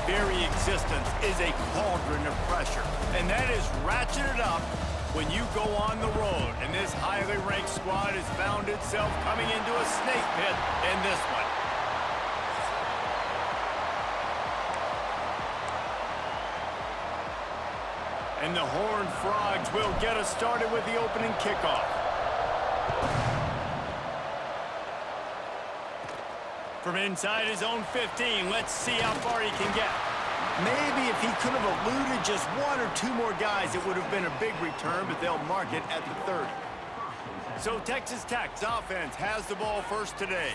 very existence is a cauldron of pressure, and that is ratcheted up when you go on the road. And this highly ranked squad has found itself coming into a snake pit in this one. And the Horned Frogs will get us started with the opening kickoff. From inside his own 15, let's see how far he can get. Maybe if he could have eluded just one or two more guys, it would have been a big return, but they'll mark it at the 30. So Texas Tech's offense has the ball first today.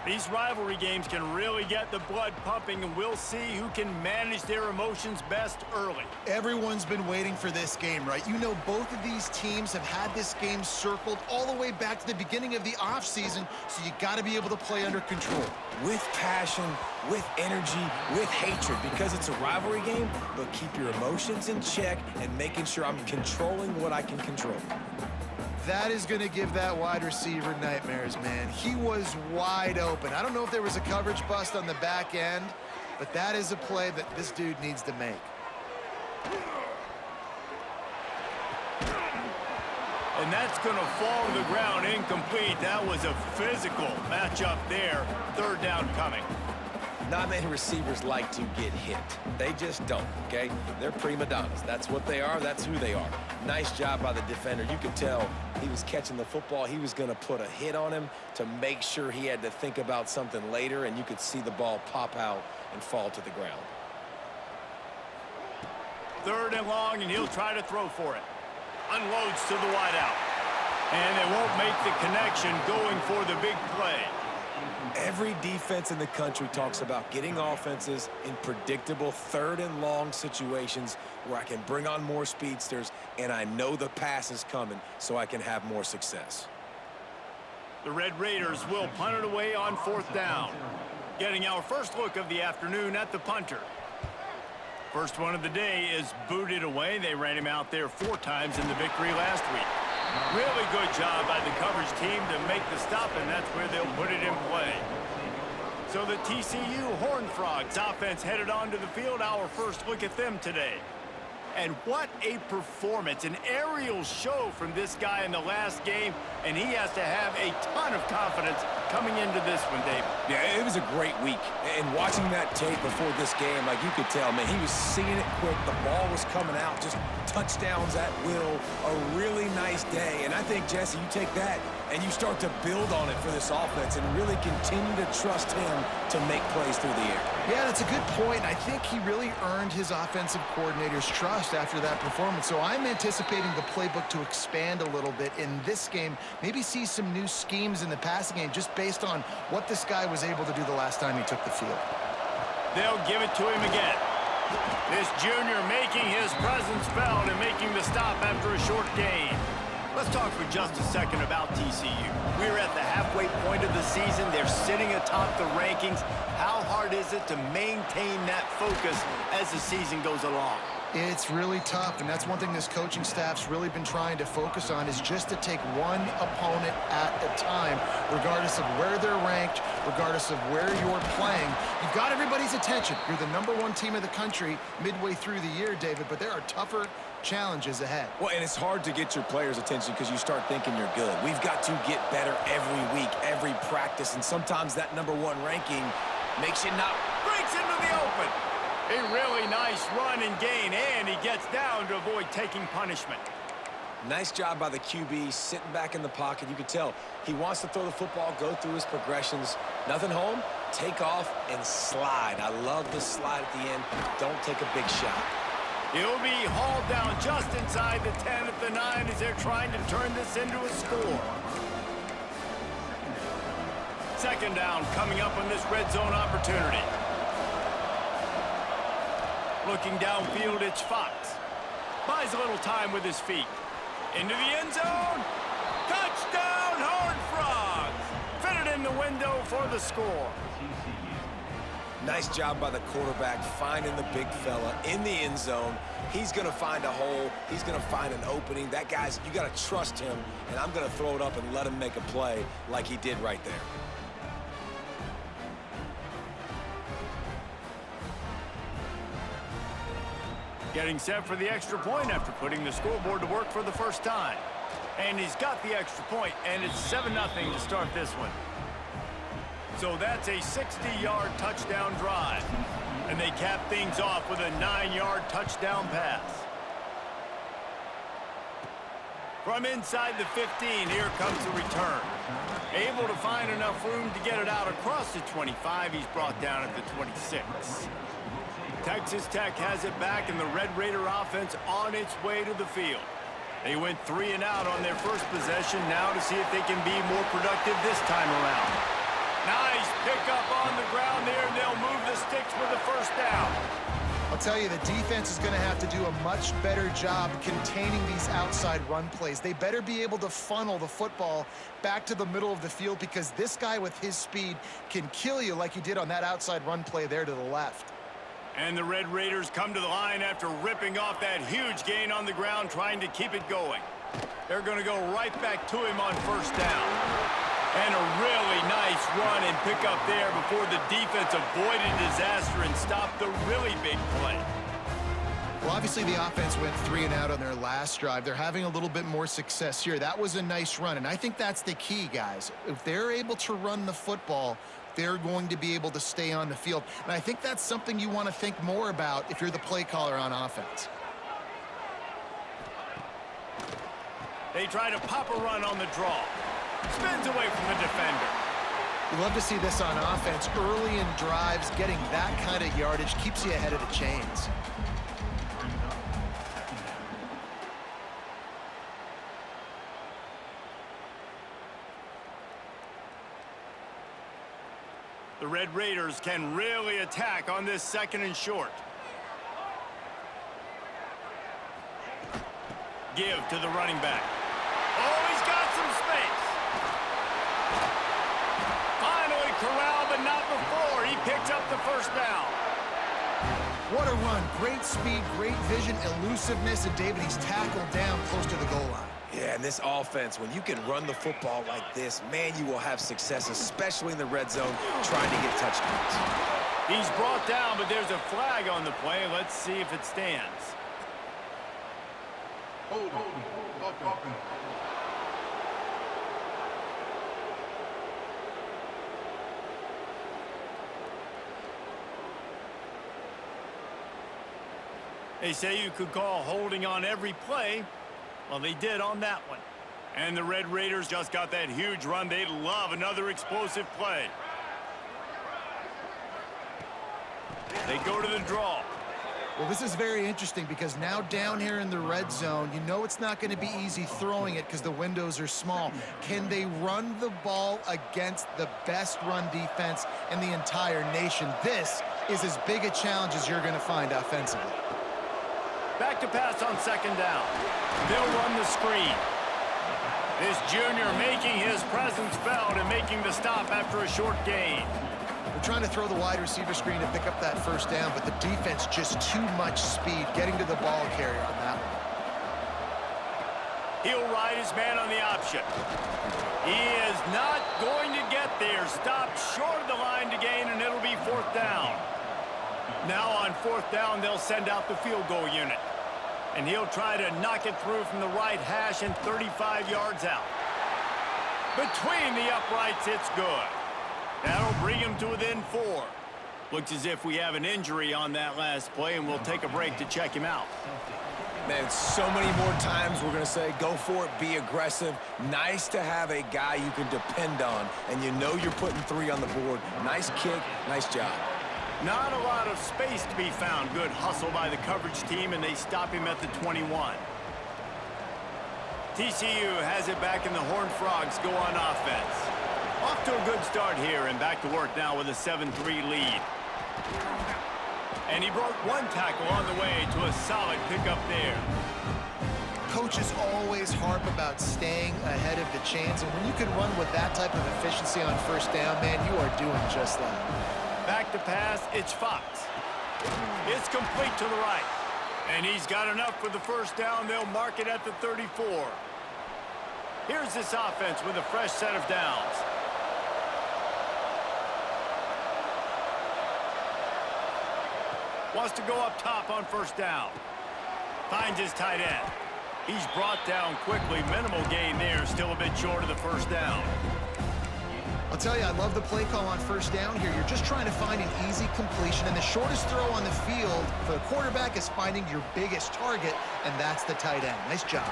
These rivalry games can really get the blood pumping, and we'll see who can manage their emotions best early. Everyone's been waiting for this game, right? You know, both of these teams have had this game circled all the way back to the beginning of the offseason, so you got to be able to play under control. With passion, with energy, with hatred, because it's a rivalry game, but keep your emotions in check and making sure I'm controlling what I can control. That is going to give that wide receiver nightmares, man. He was wide open. I don't know if there was a coverage bust on the back end, but that is a play that this dude needs to make. And that's going to fall to the ground incomplete. That was a physical matchup there. Third down coming. Not many receivers like to get hit. They just don't, okay? They're prima donnas. That's what they are. That's who they are. Nice job by the defender. You could tell he was catching the football. He was going to put a hit on him to make sure he had to think about something later, and you could see the ball pop out and fall to the ground. Third and long, and he'll try to throw for it. Unloads to the wideout. And they won't make the connection going for the big play. Every defense in the country talks about getting offenses in predictable third and long situations where I can bring on more speedsters and I know the pass is coming so I can have more success. The Red Raiders will punt it away on fourth down. Getting our first look of the afternoon at the punter. First one of the day is booted away. They ran him out there 4 times in the victory last week. Really good job by the coverage team to make the stop, and that's where they'll put it in play. So the TCU Horned Frogs offense headed onto the field. Our first look at them today. And what a performance, an aerial show from this guy in the last game, and he has to have a ton of confidence coming into this one, David. Yeah, it was a great week. And watching that tape before this game, like you could tell, man, he was seeing it quick. The ball was coming out, just touchdowns at will. A really nice day. And I think, Jesse, you take that and you start to build on it for this offense and really continue to trust him to make plays through the air. Yeah, that's a good point. I think he really earned his offensive coordinator's trust after that performance. So I'm anticipating the playbook to expand a little bit in this game, maybe see some new schemes in the passing game just based on what this guy was able to do the last time he took the field. They'll give it to him again. This junior making his presence felt and making the stop after a short gain. Let's talk for just a second about TCU. We're at the halfway point of the season. They're sitting atop the rankings. How hard is it to maintain that focus as the season goes along? It's really tough, and that's one thing this coaching staff's really been trying to focus on is just to take one opponent at a time, regardless of where they're ranked, regardless of where you're playing. You've got everybody's attention. You're the #1 team in the country midway through the year, David, but there are tougher challenges ahead. Well, and it's hard to get your players' attention because you start thinking you're good. We've got to get better every week, every practice, and sometimes that #1 ranking makes you not. Breaks into the open. A really nice run and gain, and he gets down to avoid taking punishment. Nice job by the QB, sitting back in the pocket. You can tell he wants to throw the football, go through his progressions. Nothing home, take off, and slide. I love the slide at the end. Don't take a big shot. He'll be hauled down just inside the 10 at the 9 as they're trying to turn this into a score. Second down coming up on this red zone opportunity. Looking downfield, it's Fox. Buys a little time with his feet. Into the end zone. Touchdown, Horned Frogs. Fitted in the window for the score. Nice job by the quarterback finding the big fella in the end zone. He's going to find a hole. He's going to find an opening. That guy's, you got to trust him, and I'm going to throw it up and let him make a play like he did right there. Getting set for the extra point after putting the scoreboard to work for the first time. And he's got the extra point, and it's 7-0 to start this one. So that's a 60-yard touchdown drive. And they cap things off with a 9-yard touchdown pass. From inside the 15, here comes the return. Able to find enough room to get it out across the 25. He's brought down at the 26. Texas Tech has it back, and the Red Raider offense on its way to the field. They went 3 and out on their first possession, now to see if they can be more productive this time around. Nice pickup on the ground there, and they'll move the sticks with the first down. I'll tell you, the defense is going to have to do a much better job containing these outside run plays. They better be able to funnel the football back to the middle of the field, because this guy with his speed can kill you like he did on that outside run play there to the left. And the Red Raiders come to the line after ripping off that huge gain on the ground, trying to keep it going. They're going to go right back to him on first down. And a really nice run and pick up there before the defense avoided disaster and stopped the really big play. Well, obviously the offense went 3 and out on their last drive. They're having a little bit more success here. That was a nice run, and I think that's the key, guys. If they're able to run the football, they're going to be able to stay on the field. And I think that's something you want to think more about if you're the play caller on offense. They try to pop a run on the draw. Spins away from the defender. You love to see this on offense. Early in drives, getting that kind of yardage keeps you ahead of the chains. The Red Raiders can really attack on this 2nd and short. Give to the running back. Oh, he's got some space. Finally corralled, but not before. He picks up the first down. What a run. Great speed, great vision, elusiveness, and David, he's tackled down close to the goal line. Yeah, and this offense, when you can run the football like this, man, you will have success, especially in the red zone, trying to get touchdowns. He's brought down, but there's a flag on the play. Let's see if it stands. They say you could call holding on every play. Well, they did on that one. And the Red Raiders just got that huge run. They'd love another explosive play. They go to the draw. Well, this is very interesting because now down here in the red zone, you know it's not going to be easy throwing it because the windows are small. Can they run the ball against the best run defense in the entire nation? This is as big a challenge as you're going to find offensively. Back to pass on 2nd down. They'll run the screen. This junior making his presence felt and making the stop after a short gain. They're trying to throw the wide receiver screen to pick up that first down, but the defense just too much speed getting to the ball carrier on that one. He'll ride his man on the option. He is not going to get there. Stopped short of the line to gain, and it'll be 4th down. Now on 4th down, they'll send out the field goal unit. And he'll try to knock it through from the right hash and 35 yards out. Between the uprights, it's good. That'll bring him to within 4. Looks as if we have an injury on that last play, and we'll take a break to check him out. Man, so many more times we're going to say, go for it, be aggressive. Nice to have a guy you can depend on, and you know you're putting 3 on the board. Nice kick, nice job. Not a lot of space to be found. Good hustle by the coverage team, and they stop him at the 21. TCU has it back, and the Horned Frogs go on offense. Off to a good start here, and back to work now with a 7-3 lead. And he broke 1 tackle on the way to a solid pickup there. Coaches always harp about staying ahead of the chains, and when you can run with that type of efficiency on first down, man, you are doing just that. Back to pass, it's Fox. It's complete to the right. And he's got enough for the first down. They'll mark it at the 34. Here's this offense with a fresh set of downs. Wants to go up top on first down. Finds his tight end. He's brought down quickly. Minimal gain there. Still a bit short of the first down. I'll tell you, I love the play call on first down here. You're just trying to find an easy completion, and the shortest throw on the field for the quarterback is finding your biggest target, and that's the tight end. Nice job.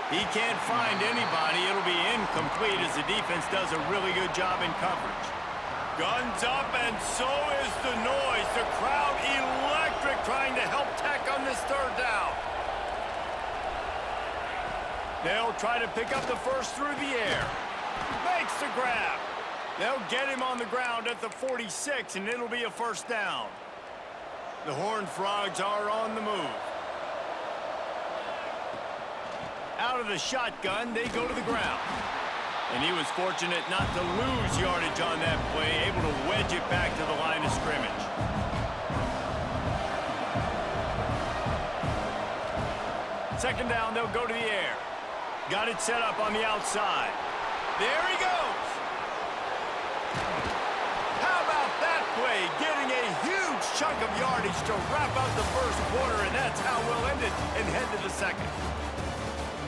He can't find anybody. It'll be incomplete as the defense does a really good job in coverage. Guns up, and so is the noise. The crowd electric trying to help Tech on this third down. They'll try to pick up the first through the air. Makes the grab. They'll get him on the ground at the 46, and it'll be a first down. The Horned Frogs are on the move. Out of the shotgun, they go to the ground. And he was fortunate not to lose yardage on that play, able to wedge it back to the line of scrimmage. Second down, they'll go to the air. Got it set up on the outside. There he goes. How about that play? Getting a huge chunk of yardage to wrap up the first quarter, and that's how we'll end it and head to the second.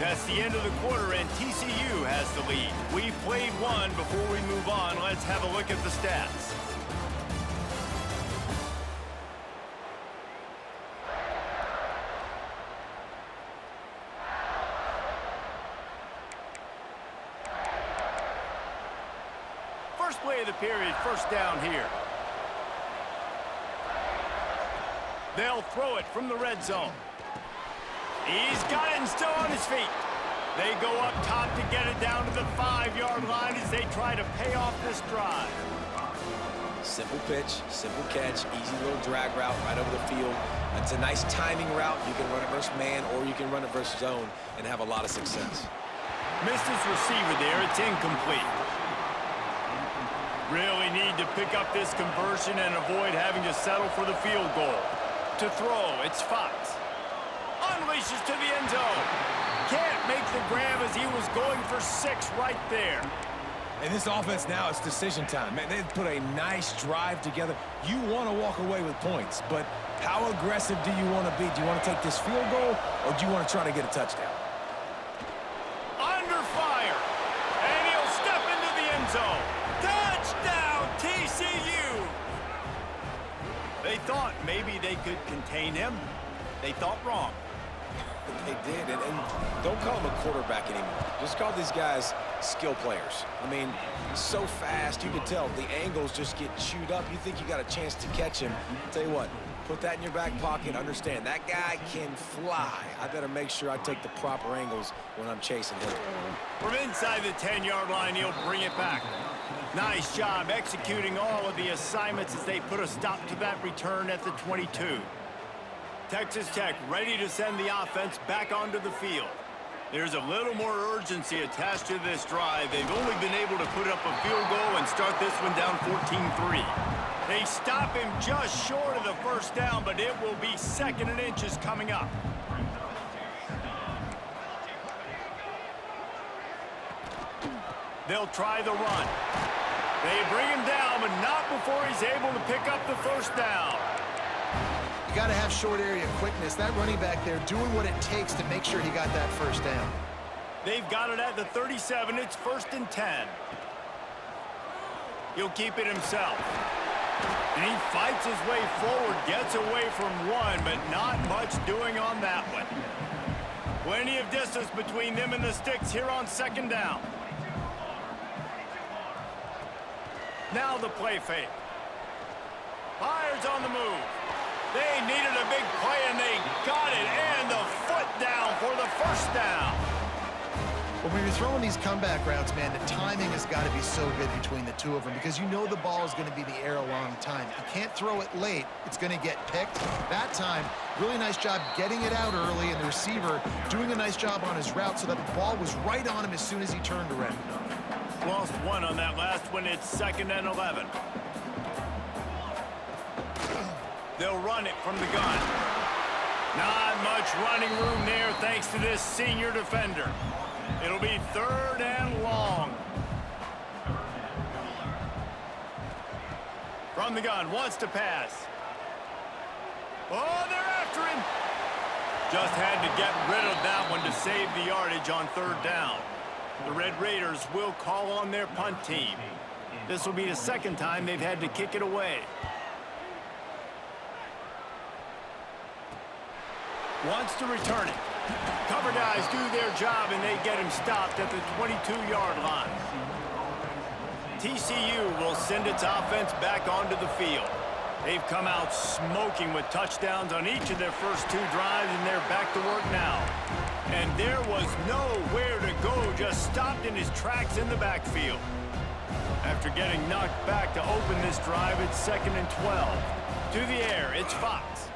That's the end of the quarter, and TCU has the lead. We've played one. Before we move on, let's have a look at the stats. First play of the period, first down here. They'll throw it from the red zone. He's got it and still on his feet. They go up top to get it down to the 5-yard line as they try to pay off this drive. Simple pitch, simple catch, easy little drag route right over the field. It's a nice timing route. You can run it versus man or you can run it versus zone and have a lot of success. Missed his receiver there. It's incomplete. Really need to pick up this conversion and avoid having to settle for the field goal. To throw, it's Fox. Unleashes to the end zone. Can't make the grab as he was going for 6 right there. And this offense now, it's decision time. Man, they put a nice drive together. You want to walk away with points, but how aggressive do you want to be? Do you want to take this field goal, or do you want to try to get a touchdown? Under fire. And he'll step into the end zone. Touchdown, TCU. They thought maybe they could contain him. They thought wrong. They did, and don't call him a quarterback anymore. Just call these guys skill players. I mean, so fast, you can tell the angles just get chewed up. You think you got a chance to catch him. Tell you what, put that in your back pocket. Understand, that guy can fly. I better make sure I take the proper angles when I'm chasing him. From inside the 10-yard line, he'll bring it back. Nice job executing all of the assignments as they put a stop to that return at the 22. Texas Tech ready to send the offense back onto the field. There's a little more urgency attached to this drive. They've only been able to put up a field goal and start this one down 14-3. They stop him just short of the first down, but it will be 2nd and inches coming up. They'll try the run. They bring him down, but not before he's able to pick up the first down. You got to have short area quickness. That running back there doing what it takes to make sure he got that first down. They've got it at the 37. It's 1st and 10. He'll keep it himself. And he fights his way forward, gets away from one, but not much doing on that one. Plenty of distance between them and the sticks here on 2nd down. Now the play fake. Fires on the move. They needed a big play, and they got it, and the foot down for the first down. Well, when you're throwing these comeback routes, man, the timing has got to be so good between the two of them because you know the ball is going to be in the air a long time. You can't throw it late. It's going to get picked. That time, really nice job getting it out early, and the receiver doing a nice job on his route so that the ball was right on him as soon as he turned around. Lost one on that last one. It's 2nd and 11. They'll run it from the gun. Not much running room there thanks to this senior defender. It'll be 3rd and long. From the gun, wants to pass. Oh, they're after him. Just had to get rid of that one to save the yardage on 3rd down. The Red Raiders will call on their punt team. This will be the 2nd time they've had to kick it away. Wants to return it. Cover guys do their job, and they get him stopped at the 22-yard line. TCU will send its offense back onto the field. They've come out smoking with touchdowns on each of their first 2 drives, and they're back to work now. And there was nowhere to go, just stopped in his tracks in the backfield. After getting knocked back to open this drive, it's 2nd and 12. To the air, it's Fox.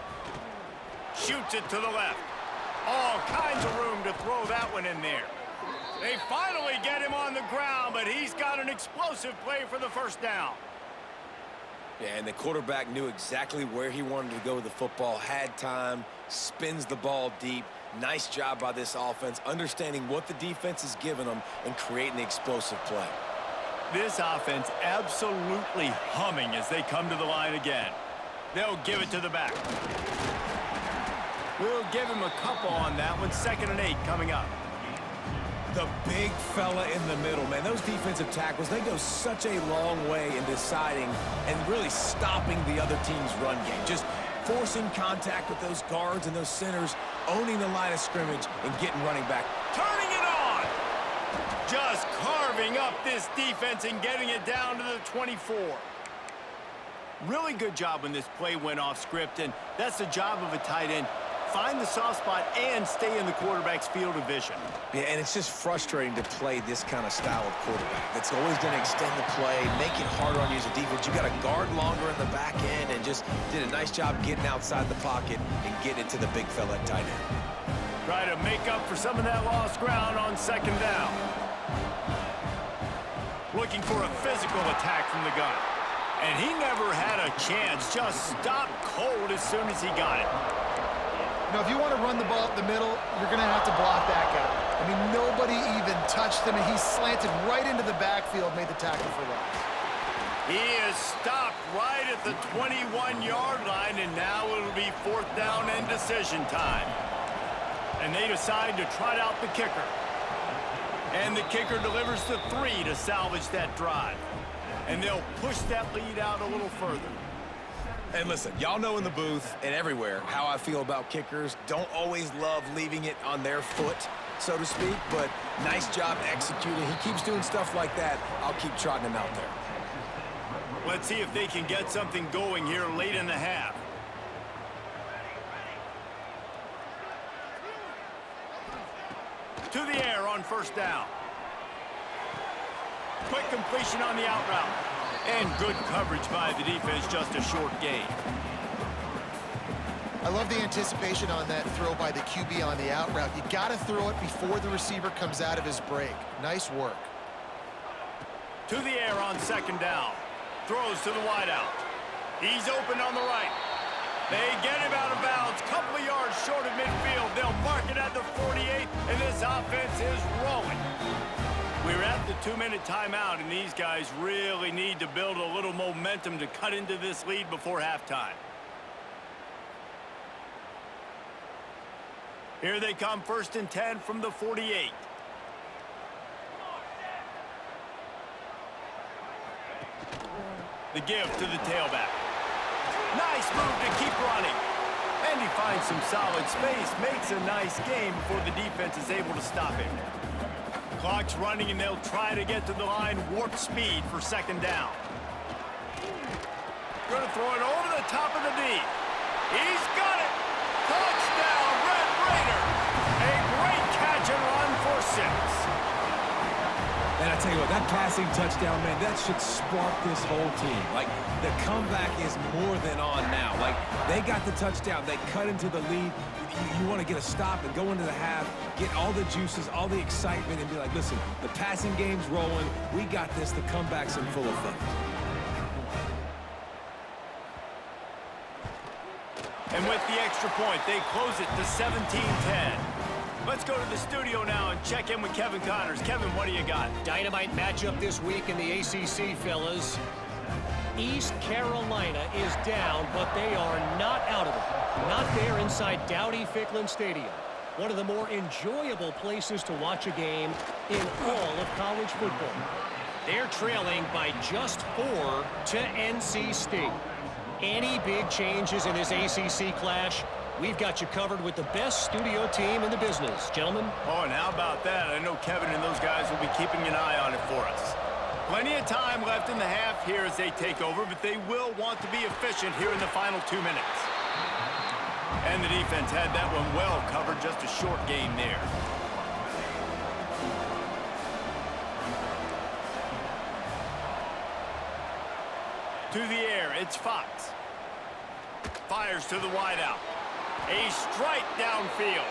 Shoots it to the left. All kinds of room to throw that one in there. They finally get him on the ground, but he's got an explosive play for the 1st down. Yeah, and the quarterback knew exactly where he wanted to go with the football, had time, spins the ball deep. Nice job by this offense, understanding what the defense is giving them and creating the explosive play. This offense absolutely humming as they come to the line again. They'll give it to the back. We'll give him a couple on that one. 2nd and 8 coming up. The big fella in the middle, man. Those defensive tackles, they go such a long way in deciding and really stopping the other team's run game. Just forcing contact with those guards and those centers, owning the line of scrimmage and getting running back. Turning it on! Just carving up this defense and getting it down to the 24. Really good job when this play went off script, and that's the job of a tight end. Find the soft spot and stay in the quarterback's field of vision. Yeah, and it's just frustrating to play this kind of style of quarterback. That's always going to extend the play, make it harder on you as a defense. You got to guard longer in the back end, and just did a nice job getting outside the pocket and getting it to the big fella at tight end. Try to make up for some of that lost ground on 2nd down. Looking for a physical attack from the gun. And he never had a chance. Just stopped cold as soon as he got it. You know, if you want to run the ball up the middle, you're going to have to block that guy. I mean, nobody even touched him, and he slanted right into the backfield, made the tackle for loss. He is stopped right at the 21-yard line, and now it'll be 4th down and decision time. And they decide to trot out the kicker. And the kicker delivers the 3 to salvage that drive. And they'll push that lead out a little further. And listen, y'all know in the booth and everywhere how I feel about kickers. Don't always love leaving it on their foot, so to speak, but nice job executing. He keeps doing stuff like that. I'll keep trotting him out there. Let's see if they can get something going here late in the half. To the air on 1st down. Quick completion on the out route. And good coverage by the defense, just a short gain. I love the anticipation on that throw by the QB on the out route. You got to throw it before the receiver comes out of his break. Nice work. To the air on 2nd down. Throws to the wideout. He's open on the right. They get him out of bounds. Couple of yards short of midfield. They'll mark it at the 48, and this offense is rolling. We're at the 2-minute timeout, and these guys really need to build a little momentum to cut into this lead before halftime. Here they come, 1st and 10 from the 48. The give to the tailback. Nice move to keep running. And he finds some solid space, makes a nice game before the defense is able to stop him. Clock's running, and they'll try to get to the line warp speed for 2nd down. Going to throw it over the top of the D. He's got it. Touchdown, Red Raiders. A great catch and run for 6. And I tell you what, that passing touchdown, man, that should spark this whole team. Like, the comeback is more than on now. Like, they got the touchdown. They cut into the lead. You want to get a stop and go into the half, get all the juices, all the excitement, and be like, listen, the passing game's rolling. We got this. The comeback's in full effect. And with the extra point, they close it to 17-10. Let's go to the studio now and check in with Kevin Connors. Kevin, what do you got? Dynamite matchup this week in the ACC, fellas. East Carolina is down, but they are not out of it. Not there inside Dowdy-Ficklin Stadium, one of the more enjoyable places to watch a game in all of college football. They're trailing by just 4 to NC State. Any big changes in this ACC clash, we've got you covered with the best studio team in the business, gentlemen. Oh, and how about that? I know Kevin and those guys will be keeping an eye on it for us. Plenty of time left in the half here as they take over, but they will want to be efficient here in the final 2 minutes. And the defense had that one well covered, just a short game there. To the air, it's Fox. Fires to the wideout. A strike downfield.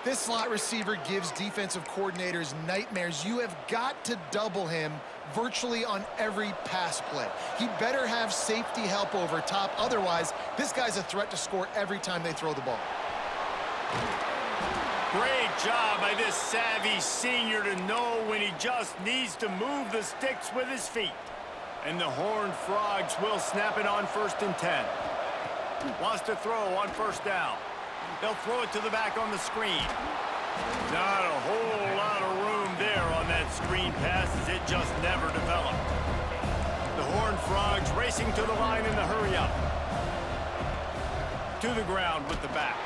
This slot receiver gives defensive coordinators nightmares. You have got to double him virtually on every pass play. He better have safety help over top. Otherwise, this guy's a threat to score every time they throw the ball. Great job by this savvy senior to know when he just needs to move the sticks with his feet. And the Horned Frogs will snap it on 1st and 10. Wants to throw on 1st down. They'll throw it to the back on the screen. Not a whole lot of room there on that screen pass as it just never developed. The Horned Frogs racing to the line in the hurry-up. To the ground with the back.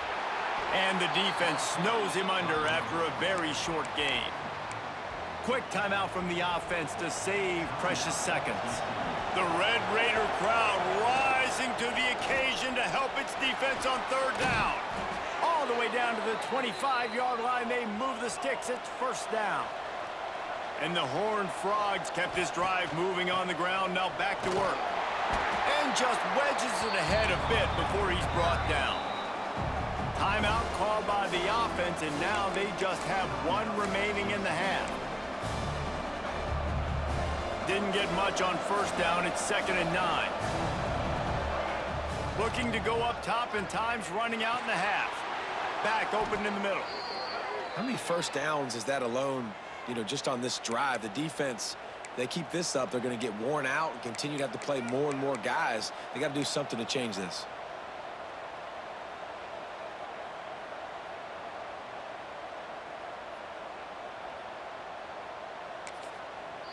And the defense snows him under after a very short game. Quick timeout from the offense to save precious seconds. The Red Raider crowd rising to the occasion to help its defense on 3rd down. All the way down to the 25-yard line, they move the sticks. It's 1st down. And the Horned Frogs kept this drive moving on the ground, now back to work. And just wedges it ahead a bit before he's brought down. Timeout called by the offense, and now they just have 1 remaining in the half. Didn't get much on 1st down. It's 2nd and 9. Looking to go up top, and time's running out in the half. Back open in the middle. How many 1st downs is that alone, just on this drive? The defense, they keep this up, they're going to get worn out and continue to have to play more and more guys. They got to do something to change this.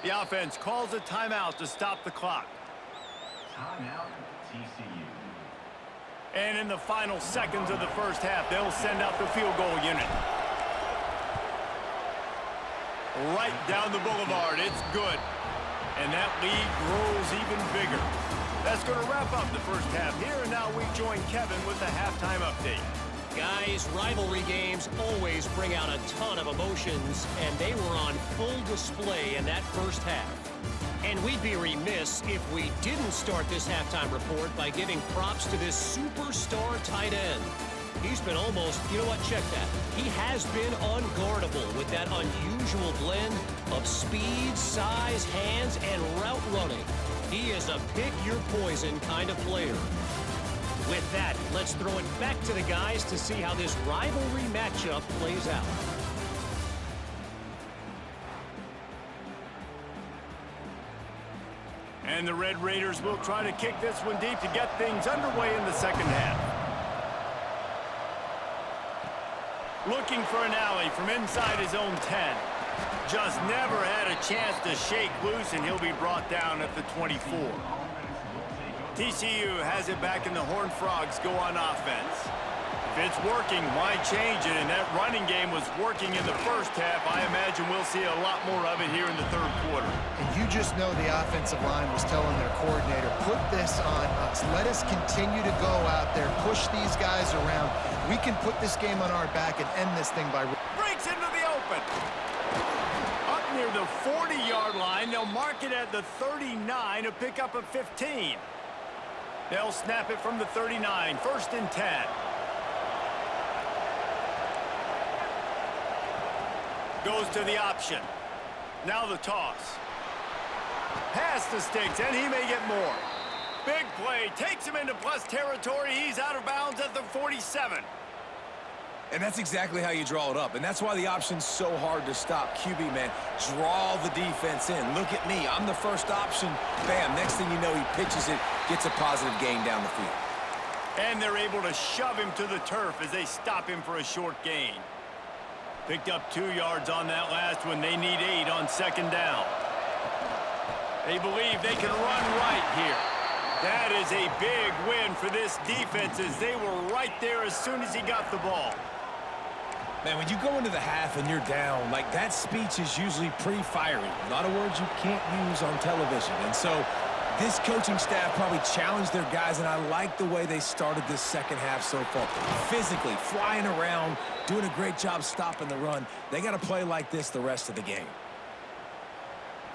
The offense calls a timeout to stop the clock. Timeout, TCU. And in the final seconds of the 1st half, they'll send out the field goal unit. Right down the boulevard, it's good. And that lead grows even bigger. That's going to wrap up the 1st half here, and now we join Kevin with the halftime update. Guys, rivalry games always bring out a ton of emotions, and they were on full display in that 1st half. And we'd be remiss if we didn't start this halftime report by giving props to this superstar tight end. He's been almost, check that. He has been unguardable with that unusual blend of speed, size, hands, and route running. He is a pick-your-poison kind of player. With that, let's throw it back to the guys to see how this rivalry matchup plays out. And the Red Raiders will try to kick this one deep to get things underway in the 2nd half. Looking for an alley from inside his own 10. Just never had a chance to shake loose, and he'll be brought down at the 24. TCU has it back, and the Horned Frogs go on offense. If it's working, why change it? And that running game was working in the 1st half. I imagine we'll see a lot more of it here in the 3rd quarter. And you just know the offensive line was telling their coordinator, put this on us. Let us continue to go out there, push these guys around. We can put this game on our back and end this thing by... Breaks into the open. Up near the 40-yard line, they'll mark it at the 39 to pick up a 15. They'll snap it from the 39, 1st and 10. Goes to the option. Now the toss. Pass the sticks, and he may get more. Big play, takes him into plus territory. He's out of bounds at the 47. And that's exactly how you draw it up. And that's why the option's so hard to stop. QB, man, draw the defense in. Look at me. I'm the 1st option. Bam. Next thing you know, he pitches it, gets a positive gain down the field. And they're able to shove him to the turf as they stop him for a short gain. Picked up 2 yards on that last one. They need 8 on second down. They believe they can run right here. That is a big win for this defense as they were right there as soon as he got the ball. Man, when you go into the half and you're down, like, that speech is usually pretty fiery. A lot of words you can't use on television. And so this coaching staff probably challenged their guys, and I like the way they started this second half so far. Physically, flying around, doing a great job stopping the run. They got to play like this the rest of the game.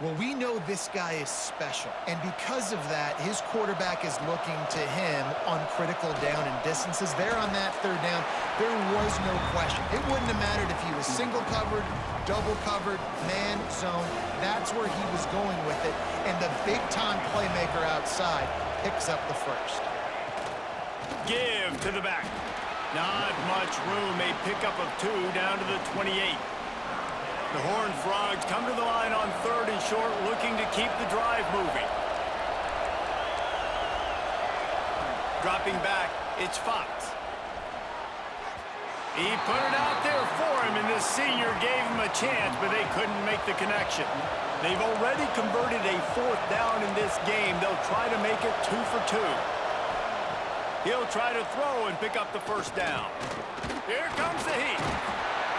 Well, we know this guy is special, and because of that, his quarterback is looking to him on critical down and distances. There on that third down, there was no question. It wouldn't have mattered if he was single covered, double covered, man, zone. That's where he was going with it, and the big-time playmaker outside picks up the first. Give to the back. Not much room. A pickup of 2 down to the 28. The Horned Frogs come to the line on 3rd and short, looking to keep the drive moving. Dropping back, it's Fox. He put it out there for him, and this senior gave him a chance, but they couldn't make the connection. They've already converted a 4th down in this game. They'll try to make it 2 for 2. He'll try to throw and pick up the first down. Here comes the heat.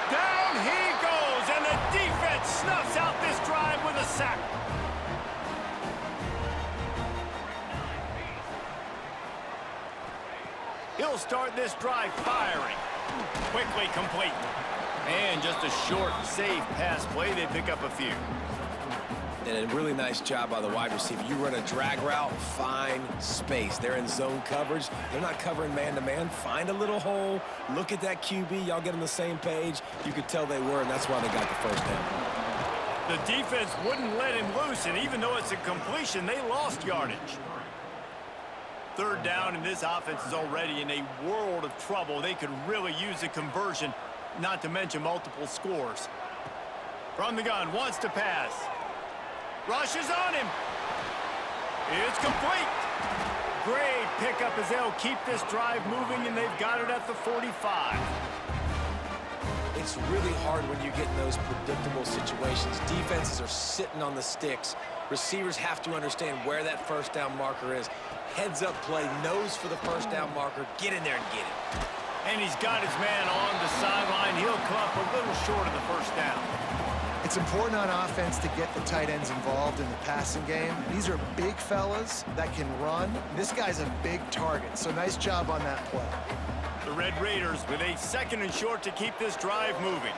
Down he goes, and the defense snuffs out this drive with a sack. He'll start this drive firing. Quickly complete. And just a short, safe pass play. They pick up a few. And a really nice job by the wide receiver. You run a drag route, find space. They're in zone coverage. They're not covering man-to-man. Find a little hole. Look at that QB. Y'all get on the same page. You could tell they were, and that's why they got the first down. The defense wouldn't let him loose, and even though it's a completion, they lost yardage. 3rd down, and this offense is already in a world of trouble. They could really use a conversion, not to mention multiple scores. From the gun, wants to pass. Rushes on him. It's complete. Great pickup as they'll keep this drive moving, and they've got it at the 45. It's really hard when you get in those predictable situations. Defenses are sitting on the sticks. Receivers have to understand where that first down marker is. Heads up play, nose for the first down marker. Get in there and get it. And he's got his man on the sideline. He'll come up a little short of the first down. It's important on offense to get the tight ends involved in the passing game. These are big fellas that can run. This guy's a big target, so nice job on that play. The Red Raiders with a 2nd and short to keep this drive moving.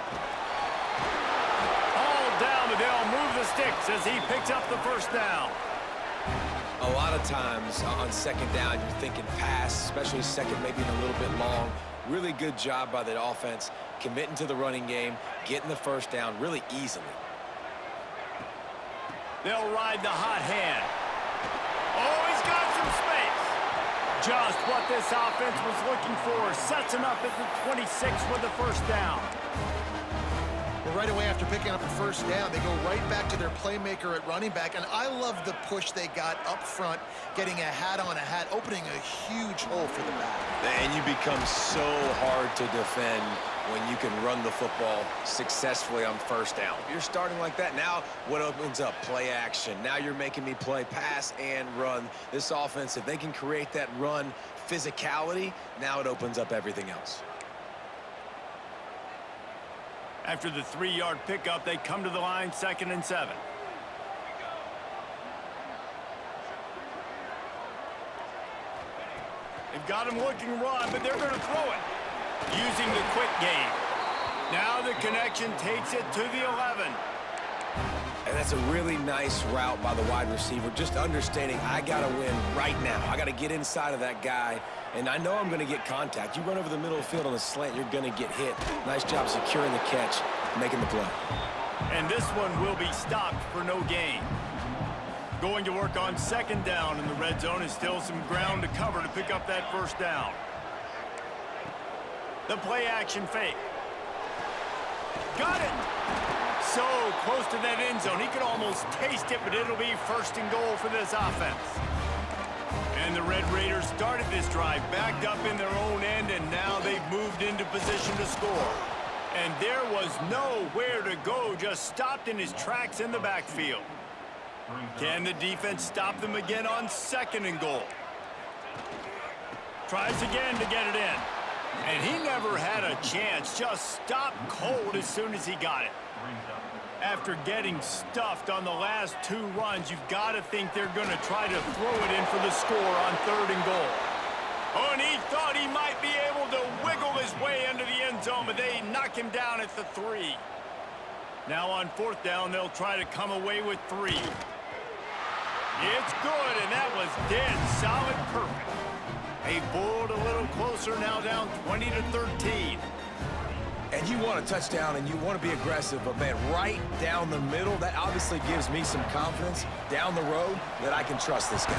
All down, but they'll move the sticks as he picks up the first down. A lot of times on second down, you're thinking pass, especially second, maybe a little bit long. Really good job by the offense, committing to the running game, getting the first down really easily. They'll ride the hot hand. Oh, he's got some space. Just what this offense was looking for. Sets him up at the 26 with the first down. Well, right away after picking up the first down, they go right back to their playmaker at running back. And I love the push they got up front, getting a hat on a hat, opening a huge hole for the back. And you become so hard to defend when you can run the football successfully on first down. If you're starting like that, now what opens up? Play action. Now you're making me play pass and run. This offense, if they can create that run physicality, now it opens up everything else. After the 3-yard pickup, they come to the line 2nd and 7. They've got him looking run, but they're going to throw it. Using the quick game. Now the connection takes it to the 11. And that's a really nice route by the wide receiver. Just understanding I got to win right now. I got to get inside of that guy. And I know I'm going to get contact. You run over the middle of the field on a slant, you're going to get hit. Nice job securing the catch, making the play. And this one will be stopped for no gain. Going to work on 2nd down, and the red zone is still some ground to cover to pick up that first down. The play action fake. Got it. So close to that end zone. He could almost taste it, but it'll be 1st and goal for this offense. And And the Red Raiders started this drive backed up in their own end, and now they've moved into position to score. And there was nowhere to go, just stopped in his tracks in the backfield. Can the defense stop them again on 2nd and goal? Tries again to get it in. And he never had a chance, just stopped cold as soon as he got it. After getting stuffed on the last 2 runs, you've got to think they're going to try to throw it in for the score on 3rd and goal. Oh, and he thought he might be able to wiggle his way into the end zone, but they knock him down at the 3. Now on 4th down, they'll try to come away with 3. It's good, and that was dead solid perfect. They pulled a little closer, now down 20-13. And you want a touchdown and you want to be aggressive, but man, right down the middle, that obviously gives me some confidence down the road that I can trust this guy.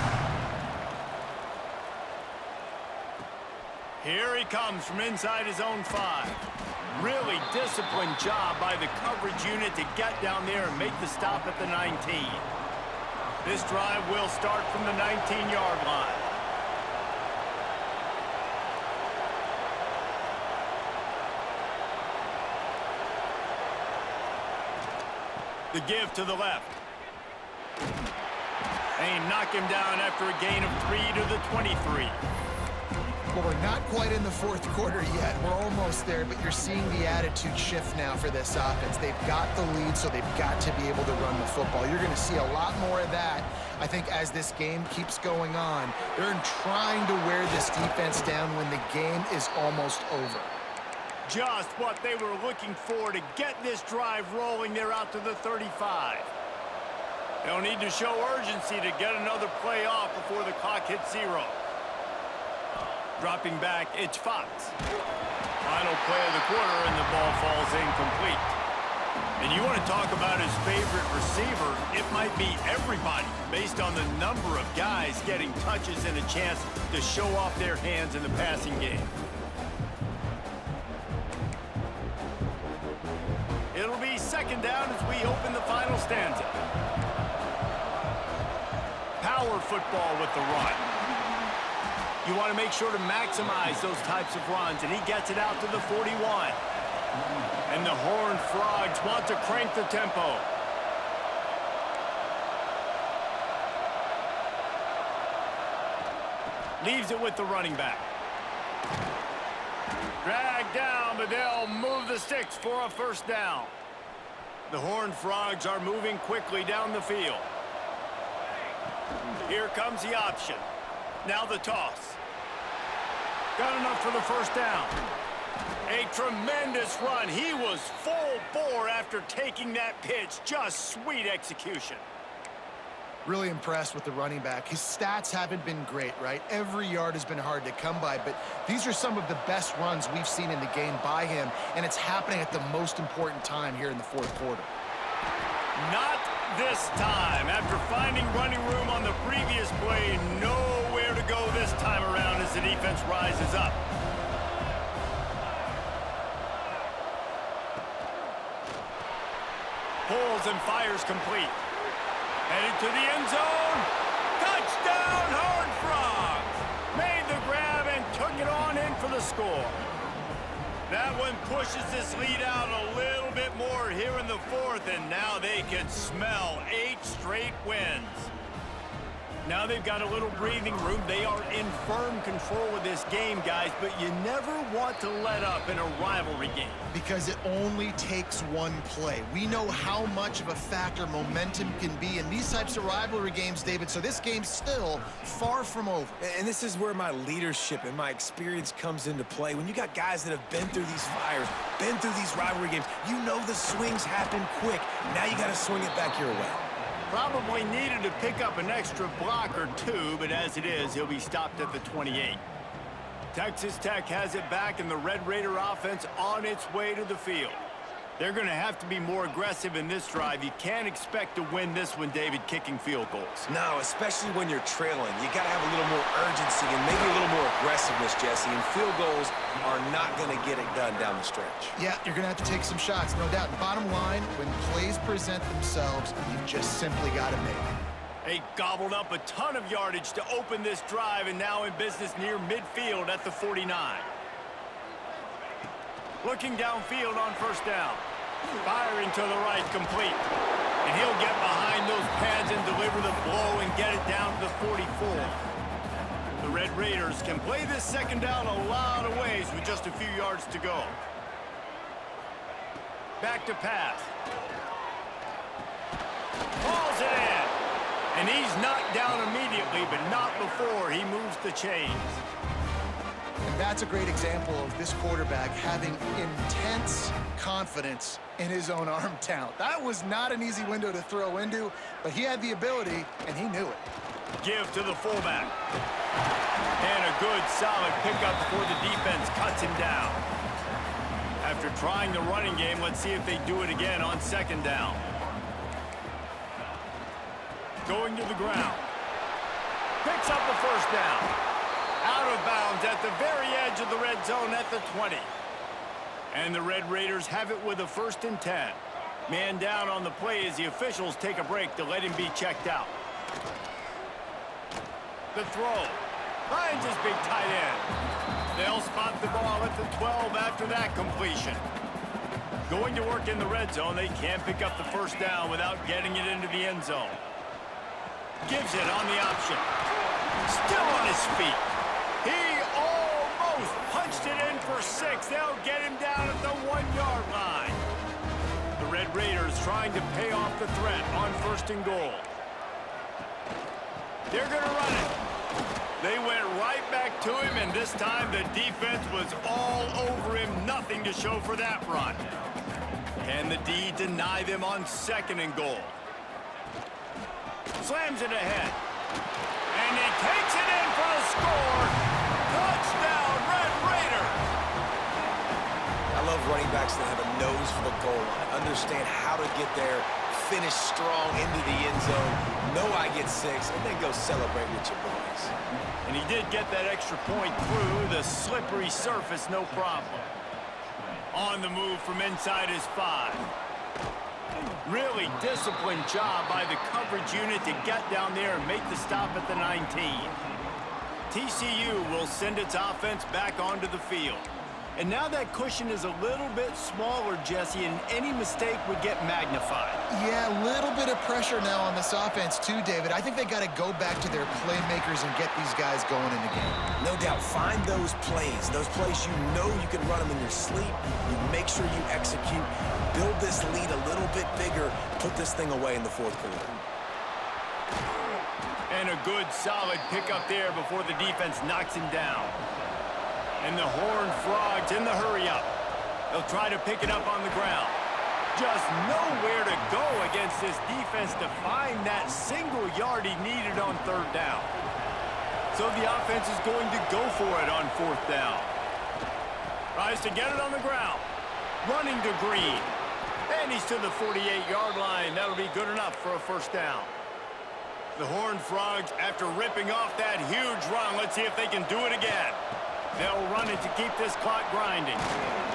Here he comes from inside his own 5. Really disciplined job by the coverage unit to get down there and make the stop at the 19. This drive will start from the 19-yard line. The give to the left. They knock him down after a gain of 3 to the 23. Well, we're not quite in the 4th quarter yet. We're almost there, but you're seeing the attitude shift now for this offense. They've got the lead, so they've got to be able to run the football. You're going to see a lot more of that, I think, as this game keeps going on. They're trying to wear this defense down when the game is almost over. Just what they were looking for to get this drive rolling. They're out to the 35. They'll need to show urgency to get another play off before the clock hits 0. Dropping back, it's Fox. Final play of the quarter, and the ball falls incomplete. And you want to talk about his favorite receiver, it might be everybody, based on the number of guys getting touches and a chance to show off their hands in the passing game. It'll be 2nd down as we open the final stanza. Power football with the run. You want to make sure to maximize those types of runs, and he gets it out to the 41. And the Horned Frogs want to crank the tempo. Leaves it with the running back. Dragged down, but they'll move the sticks for a 1st down. The Horned Frogs are moving quickly down the field. Here comes the option. Now the toss. Got enough for the 1st down. A tremendous run. He was full bore after taking that pitch. Just sweet execution. Really impressed with the running back. His stats haven't been great, right? Every yard has been hard to come by, but these are some of the best runs we've seen in the game by him, and it's happening at the most important time here in the 4th quarter. Not this time. After finding running room on the previous play, nowhere to go this time around as the defense rises up. Pulls and fires complete. Headed to the end zone. Touchdown, Horned Frogs! Made the grab and took it on in for the score. That one pushes this lead out a little bit more here in the 4th, and now they can smell 8 straight wins. Now they've got a little breathing room. They are in firm control of this game, guys, but you never want to let up in a rivalry game. Because it only takes one play. We know how much of a factor momentum can be in these types of rivalry games, David, so this game's still far from over. And this is where my leadership and my experience comes into play. When you got guys that have been through these fires, been through these rivalry games, you know the swings happen quick. Now you got to swing it back your way. Probably needed to pick up an extra block or 2, but as it is, he'll be stopped at the 28. Texas Tech has it back, and the Red Raider offense on its way to the field. They're going to have to be more aggressive in this drive. You can't expect to win this one, David, kicking field goals. No, especially when you're trailing. You got to have a little more urgency and maybe a little more aggressiveness, Jesse. And field goals are not going to get it done down the stretch. Yeah, you're going to have to take some shots, no doubt. Bottom line, when plays present themselves, you've just simply got to make it. They gobbled up a ton of yardage to open this drive and now in business near midfield at the 49. Looking downfield on first down. Firing to the right, complete. And he'll get behind those pads and deliver the blow and get it down to the 44. The Red Raiders can play this second down a lot of ways with just a few yards to go. Back to pass. Hauls it in. And he's knocked down immediately, but not before he moves the chains. And that's a great example of this quarterback having intense confidence in his own arm talent. That was not an easy window to throw into, but he had the ability, and he knew it. Give to the fullback. And a good, solid pickup before the defense cuts him down. After trying the running game, let's see if they do it again on second down. Going to the ground. Picks up the first down. Out of bounds at the very edge of the red zone at the 20. And the Red Raiders have it with a 1st and 10. Man down on the play as the officials take a break to let him be checked out. The throw. Finds his big tight end. They'll spot the ball at the 12 after that completion. Going to work in the red zone, they can't pick up the first down without getting it into the end zone. Gives it on the option. Still on his feet. He almost punched it in for 6. They'll get him down at the 1-yard line. The Red Raiders trying to pay off the threat on 1st and goal. They're going to run it. They went right back to him, and this time the defense was all over him. Nothing to show for that run. Can the D deny them on 2nd and goal? Slams it ahead. And he takes it in for the score. Touchdown, Red Raiders. I love running backs that have a nose for the goal line. Understand how to get there, finish strong into the end zone, know I get 6, and then go celebrate with your boys. And he did get that extra point through the slippery surface, no problem. On the move from inside his 5. Really disciplined job by the coverage unit to get down there and make the stop at the 19. TCU will send its offense back onto the field. And now that cushion is a little bit smaller, Jesse, and any mistake would get magnified. Yeah, a little bit of pressure now on this offense too, David. I think they got to go back to their playmakers and get these guys going in the game. No doubt. Find those plays you know you can run them in your sleep. You make sure you execute. Build this lead a little bit bigger. Put this thing away in the 4th quarter. And a good, solid pickup there before the defense knocks him down. And the Horned Frogs in the hurry-up. They'll try to pick it up on the ground. Just nowhere to go against this defense to find that single yard he needed on 3rd down. So the offense is going to go for it on 4th down. Tries to get it on the ground. Running to Green. And he's to the 48-yard line. That'll be good enough for a 1st down. The Horned Frogs, after ripping off that huge run, let's see if they can do it again. They'll run it to keep this clock grinding.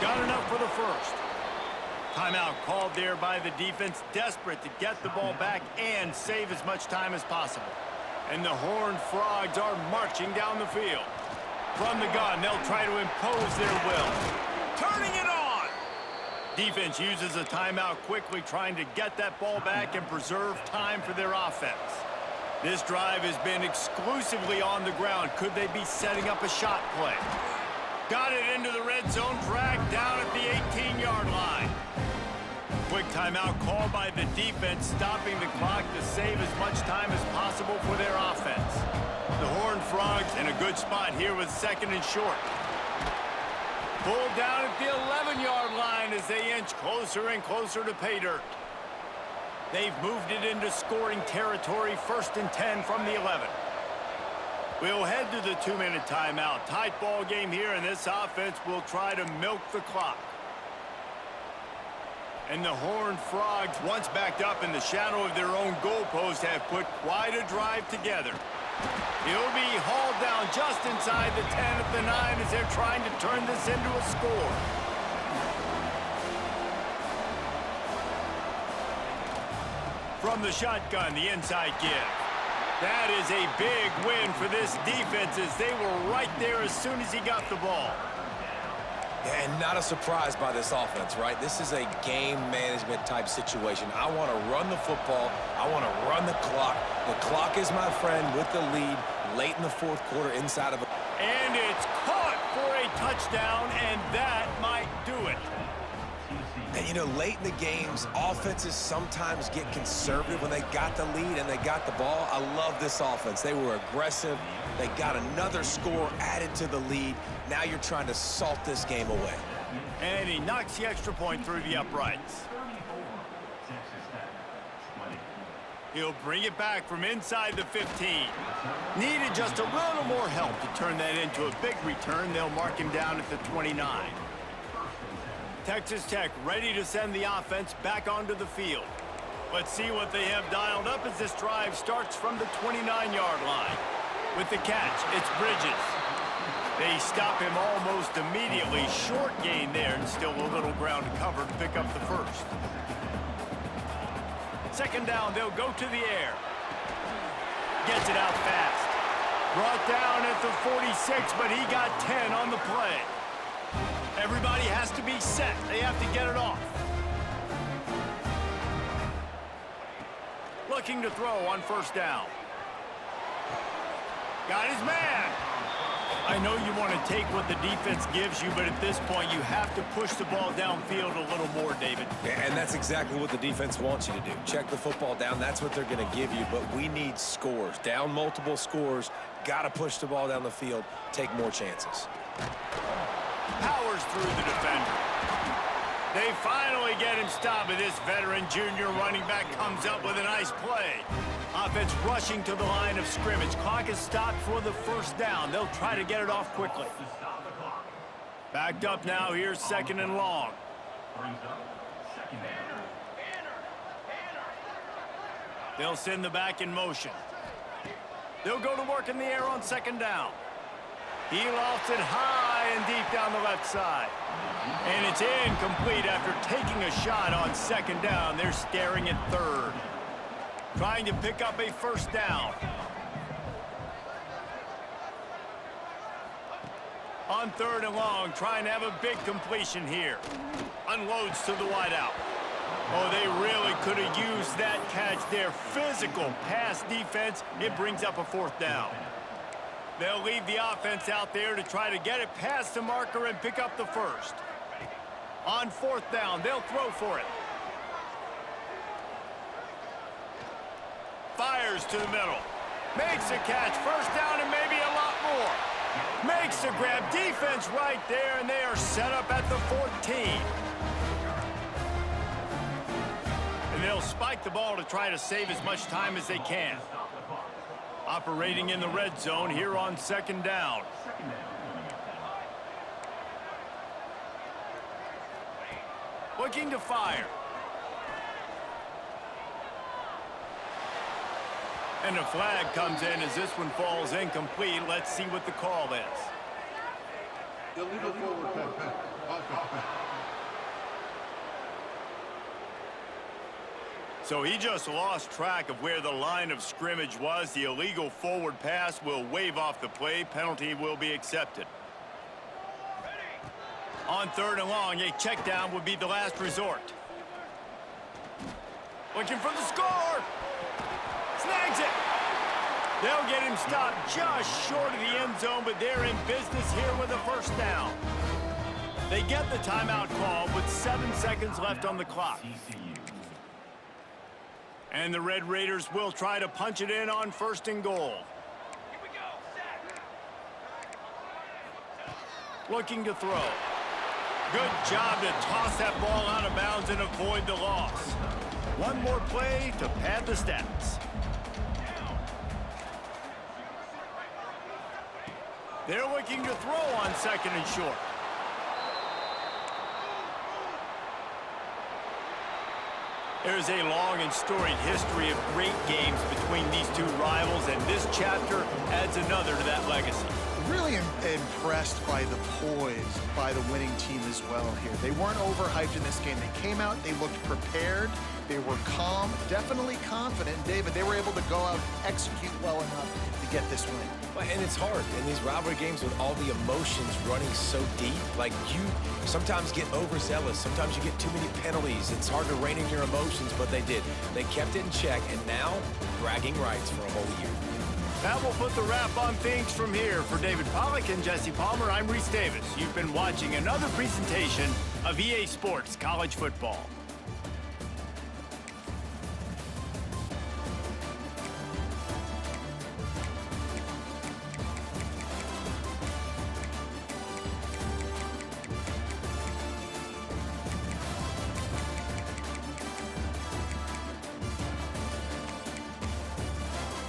Got enough for the 1st. Timeout called there by the defense, desperate to get the ball back and save as much time as possible. And the Horned Frogs are marching down the field. From the gun, they'll try to impose their will. Turning it on! Defense uses a timeout quickly, trying to get that ball back and preserve time for their offense. This drive has been exclusively on the ground. Could they be setting up a shot play? Got it into the red zone, dragged down at the 18-yard line. Quick timeout called by the defense, stopping the clock to save as much time as possible for their offense. The Horned Frogs in a good spot here with 2nd and short. Pulled down at the 11-yard line as they inch closer and closer to pay dirt. They've moved it into scoring territory, 1st and 10 from the 11. We'll head to the 2-minute timeout. Tight ball game here, and this offense will try to milk the clock. And the Horned Frogs, once backed up in the shadow of their own goalpost, have put quite a drive together. He'll be hauled down just inside the 10 at the 9 as they're trying to turn this into a score. From the shotgun, the inside give. That is a big win for this defense as they were right there as soon as he got the ball. And not a surprise by this offense, right? This is a game management type situation. I want to run the football. I want to run the clock. The clock is my friend with the lead late in the fourth quarter inside of a... And it's caught for a touchdown, and that might do it. And, you know, late in the games, offenses sometimes get conservative when they got the lead and they got the ball. I love this offense. They were aggressive. They got another score added to the lead. Now you're trying to salt this game away. And he knocks the extra point through the uprights. He'll bring it back from inside the 15. Needed just a little more help to turn that into a big return. They'll mark him down at the 29. Texas Tech ready to send the offense back onto the field. Let's see what they have dialed up as this drive starts from the 29-yard line. With the catch, it's Bridges. They stop him almost immediately. Short gain there and still a little ground to cover to pick up the first. Second down, they'll go to the air. Gets it out fast. Brought down at the 46, but he got 10 on the play. Everybody has to be set. They have to get it off. Looking to throw on first down. Got his man. I know you want to take what the defense gives you, but at this point, you have to push the ball downfield a little more, David. And that's exactly what the defense wants you to do. Check the football down. That's what they're going to give you, but we need scores. Down multiple scores. Got to push the ball down the field. Take more chances. Powers through the defender. They finally get him stopped, but this veteran junior running back comes up with a nice play. Offense rushing to the line of scrimmage. Clock is stopped for the first down. They'll try to get it off quickly. Backed up now. Here's second and long. They'll send the back in motion. They'll go to work in the air on second down. He lofts it high and deep down the left side. And it's incomplete after taking a shot on second down. They're staring at third. Trying to pick up a first down. On third and long, trying to have a big completion here. Unloads to the wideout. Oh, they really could have used that catch there. Physical pass defense. It brings up a fourth down. They'll leave the offense out there to try to get it past the marker and pick up the first. On fourth down, they'll throw for it. Fires to the middle. Makes a catch. First down and maybe a lot more. Makes the grab. Defense right there, and they are set up at the 14. And they'll spike the ball to try to save as much time as they can. Operating in the red zone here on second down. Looking to fire. And a flag comes in as this one falls incomplete. Let's see what the call is. Illegal forward pass. So he just lost track of where the line of scrimmage was. The illegal forward pass will wave off the play. Penalty will be accepted. On third and long, a check down would be the last resort. Looking for the score. Snags it. They'll get him stopped just short of the end zone, but they're in business here with a first down. They get the timeout call with 7 seconds left on the clock. And the Red Raiders will try to punch it in on first and goal. Looking to throw. Good job to toss that ball out of bounds and avoid the loss. One more play to pad the stats. They're looking to throw on second and short. There's a long and storied history of great games between these two rivals, and this chapter adds another to that legacy. Really impressed by the poise by the winning team as well here. They weren't overhyped in this game. They came out, they looked prepared, they were calm, definitely confident. And David, they were able to go out and execute well enough to get this win. And it's hard in these rivalry games with all the emotions running so deep. Like, you sometimes get overzealous. Sometimes you get too many penalties. It's hard to rein in your emotions, but they did. They kept it in check, and now bragging rights for a whole year. That will put the wrap on things from here. For David Pollack and Jesse Palmer, I'm Reese Davis. You've been watching another presentation of EA Sports College Football.